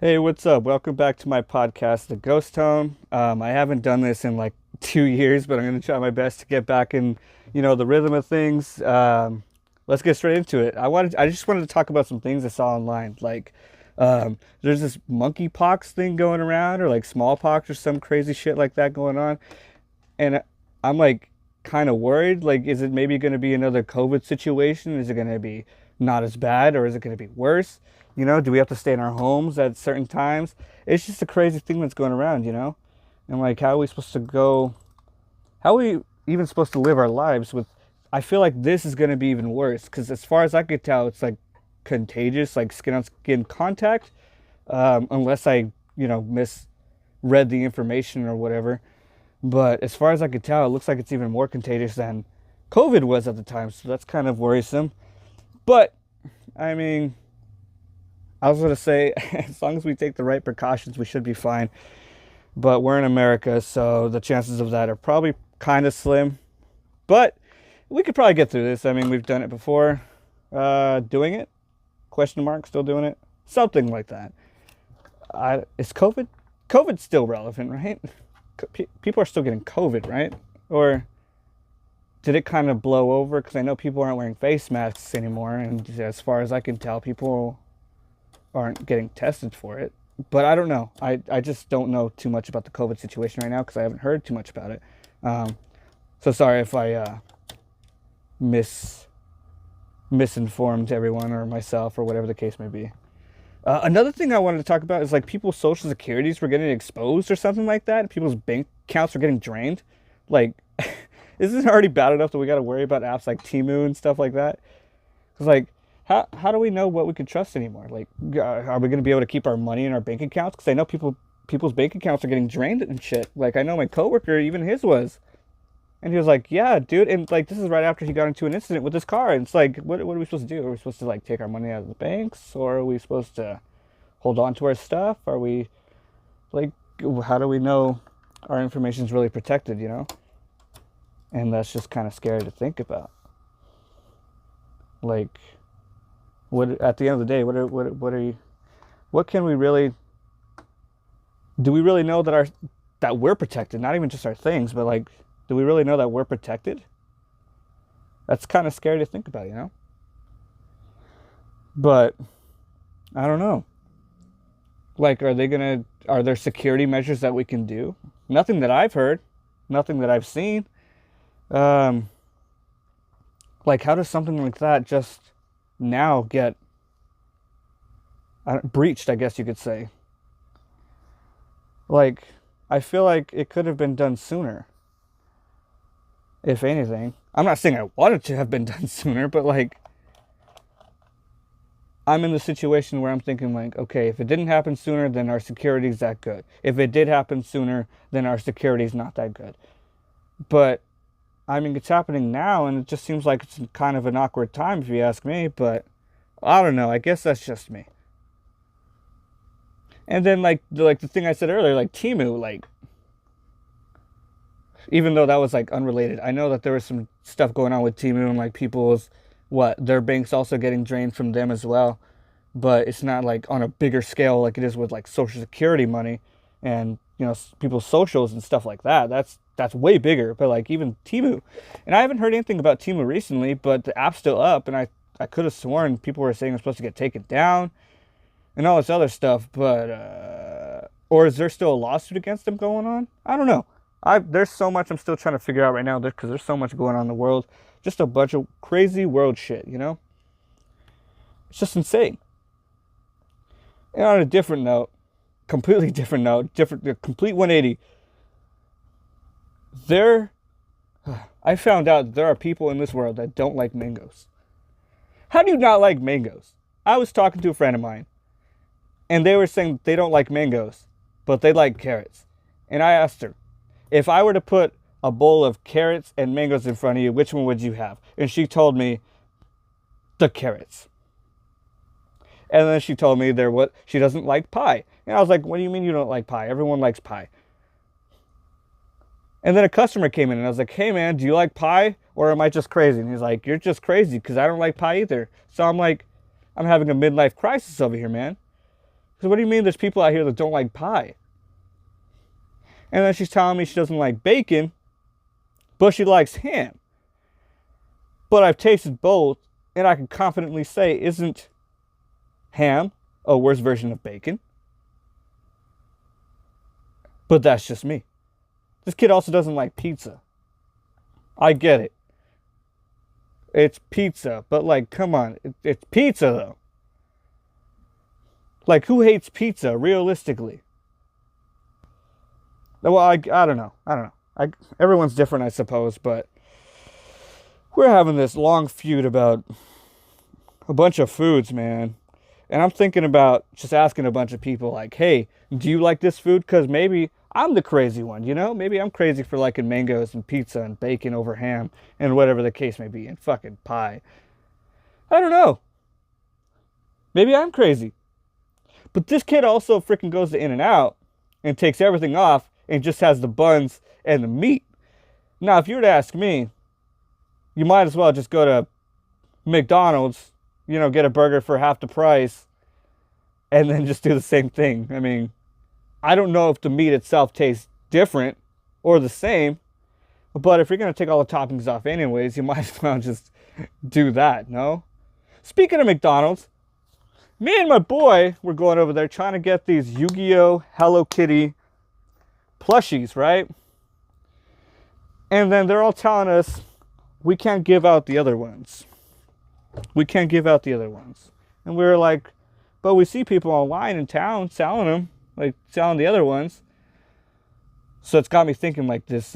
Hey, what's up? Welcome back to my podcast, The Ghost Tone. I haven't done this in like 2 years, but I'm going to try my best to get back in, the rhythm of things. Let's get straight into it. I just wanted to talk about some things I saw online. There's this monkeypox thing going around, or like smallpox, or some crazy shit like that going on, and I'm like kind of worried. Like, is it maybe going to be another COVID situation? Is it going to be not as bad, or is it going to be worse? Do we have to stay in our homes at certain times? It's just a crazy thing that's going around. And like, how are we supposed to go? How are we even supposed to live our lives with? I feel like this is going to be even worse because, as far as I could tell, it's like contagious, like skin on skin contact, unless I misread the information or whatever. But as far as I could tell, it looks like it's even more contagious than COVID was at the time. So that's kind of worrisome. But I mean, I was going to say, as long as we take the right precautions, we should be fine. But we're in America, so the chances of that are probably kind of slim. But we could probably get through this. I mean, we've done it before. Doing it? Question mark, still doing it? Something like that. Is COVID? COVID's still relevant, right? People are still getting COVID, right? Or did it kind of blow over? Because I know people aren't wearing face masks anymore. And as far as I can tell, people aren't getting tested for it. But I don't know. I just don't know too much about the COVID situation right now because I haven't heard too much about it. So sorry if I misinformed everyone or myself or whatever the case may be. Another thing I wanted to talk about is like people's social securities were getting exposed or something like that. And people's bank accounts were getting drained. Like, isn't it already bad enough that we got to worry about apps like Temu and stuff like that? Because like, how do we know what we can trust anymore? Like, are we going to be able to keep our money in our bank accounts? Because I know people's bank accounts are getting drained and shit. Like, I know my coworker, even his was. And he was like, yeah, dude. And like, this is right after he got into an incident with his car. And it's like, what are we supposed to do? Are we supposed to like take our money out of the banks? Or are we supposed to hold on to our stuff? Are we like, how do we know our information is really protected? And that's just kind of scary to think about. Like, what at the end of the day, what can we really do? We really know that we're protected? Not even just our things, but like, do we really know that we're protected? That's kind of scary to think about. But I don't know. Like, are there security measures that we can do? Nothing that I've heard, nothing that I've seen. Like, how does something like that just now get breached, I guess you could say? Like, I feel like it could have been done sooner, if anything. I'm not saying I wanted to have been done sooner, but like, I'm in the situation where I'm thinking like, okay, if it didn't happen sooner, then our security's that good. If it did happen sooner, then our security's not that good. But I mean, it's happening now, and it just seems like it's kind of an awkward time, if you ask me. But I don't know. I guess that's just me. And then like the thing I said earlier, like Temu, like, even though that was like unrelated, I know that there was some stuff going on with Temu and like people's their banks also getting drained from them as well. But it's not like on a bigger scale like it is with like Social Security money and people's socials and stuff like that. That's way bigger. But like even Temu, and I haven't heard anything about Temu recently, but the app's still up, and I could have sworn people were saying it's supposed to get taken down and all this other stuff. But or is there still a lawsuit against them going on? I don't know. There's so much I'm still trying to figure out right now because there's so much going on in the world. Just a bunch of crazy world shit. It's just insane. And on a different note, completely different note, complete 180. I found out there are people in this world that don't like mangoes. How do you not like mangoes? I was talking to a friend of mine, and they were saying they don't like mangoes, but they like carrots. And I asked her, if I were to put a bowl of carrots and mangoes in front of you, which one would you have? And she told me the carrots. And then she told me she doesn't like pie. And I was like, what do you mean you don't like pie? Everyone likes pie. And then a customer came in and I was like, hey man, do you like pie? Or am I just crazy? And he's like, you're just crazy because I don't like pie either. So I'm like, I'm having a midlife crisis over here, man. So what do you mean there's people out here that don't like pie? And then she's telling me she doesn't like bacon, but she likes ham. But I've tasted both, and I can confidently say, isn't ham a worse version of bacon? But that's just me. This kid also doesn't like pizza. I get it. It's pizza, but like, come on. It's pizza, though. Like, who hates pizza, realistically? Well, I don't know. Everyone's different, I suppose, but we're having this long feud about a bunch of foods, man. And I'm thinking about just asking a bunch of people, like, hey, do you like this food? Because maybe I'm the crazy one, you know? Maybe I'm crazy for liking mangoes and pizza and bacon over ham and whatever the case may be, and fucking pie. I don't know. Maybe I'm crazy. But this kid also freaking goes to In-N-Out and takes everything off and just has the buns and the meat. Now, if you were to ask me, you might as well just go to McDonald's, you know, get a burger for half the price and then just do the same thing. I mean, I don't know if the meat itself tastes different or the same, but if you're going to take all the toppings off anyways, you might as well just do that, no? Speaking of McDonald's, me and my boy were going over there trying to get these Yu-Gi-Oh! Hello Kitty plushies, right? And then they're all telling us we can't give out the other ones. We can't give out the other ones. And we were like, but we see people online in town selling them, like selling the other ones. So it's got me thinking, like, this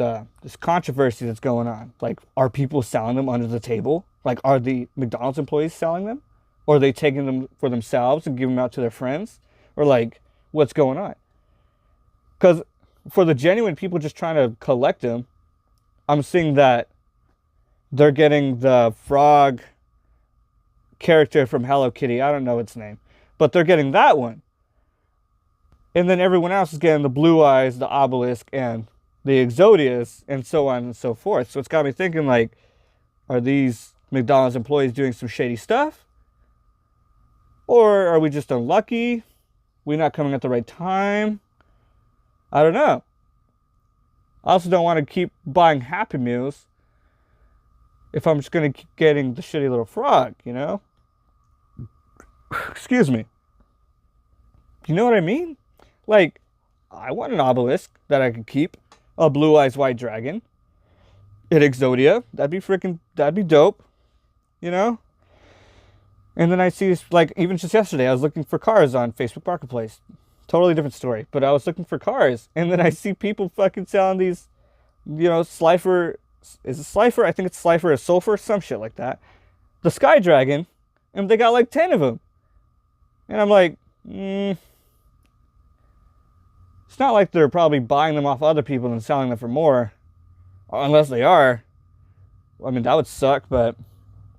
controversy that's going on. Like, are people selling them under the table? Like, are the McDonald's employees selling them? Or are they taking them for themselves and giving them out to their friends? Or, like, what's going on? Because for the genuine people just trying to collect them, I'm seeing that they're getting the frog character from Hello Kitty. I don't know its name. But they're getting that one. And then everyone else is getting the Blue Eyes, the Obelisk, and the Exodius, and so on and so forth. So it's got me thinking, like, are these McDonald's employees doing some shady stuff? Or are we just unlucky? We're not coming at the right time? I don't know. I also don't want to keep buying Happy Meals if I'm just going to keep getting the shitty little frog, you know? Excuse me. You know what I mean? Like, I want an Obelisk that I could keep. A Blue Eyes White Dragon. An Exodia. That'd be dope. You know? And then I see, like, even just yesterday, I was looking for cars on Facebook Marketplace. Totally different story. But I was looking for cars. And then I see people fucking selling these, you know, Slifer. Is it Slifer? I think it's Slifer or Sulfur. Some shit like that. The Sky Dragon. And they got like 10 of them. And I'm like, it's not like they're probably buying them off other people and selling them for more. Unless they are. I mean, that would suck, but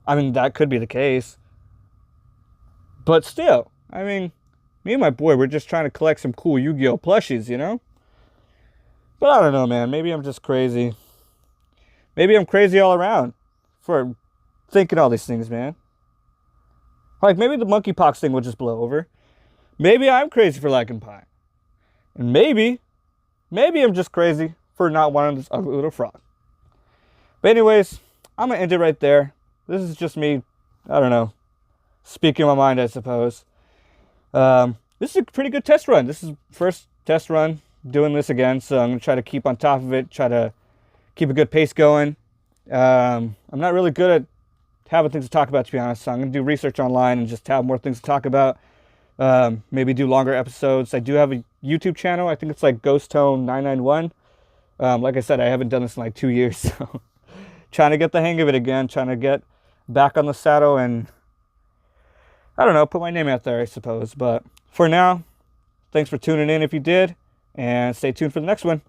I mean, that could be the case. But still, I mean, me and my boy, we're just trying to collect some cool Yu-Gi-Oh! Plushies, you know? But I don't know, man. Maybe I'm just crazy. Maybe I'm crazy all around for thinking all these things, man. Like, maybe the monkeypox thing will just blow over. Maybe I'm crazy for liking pie. And maybe I'm just crazy for not wanting this ugly little frog. But anyways, I'm going to end it right there. This is just me, I don't know, speaking my mind, I suppose. This is a pretty good test run. This is first test run doing this again, so I'm going to try to keep on top of it, try to keep a good pace going. I'm not really good at having things to talk about, to be honest, so I'm going to do research online and just have more things to talk about. Maybe do longer episodes. I do have a YouTube channel. I think it's like GhostTone991. Like I said, I haven't done this in like 2 years, so trying to get the hang of it again, trying to get back on the saddle and, I don't know, put my name out there, I suppose. But for now, thanks for tuning in if you did, and stay tuned for the next one.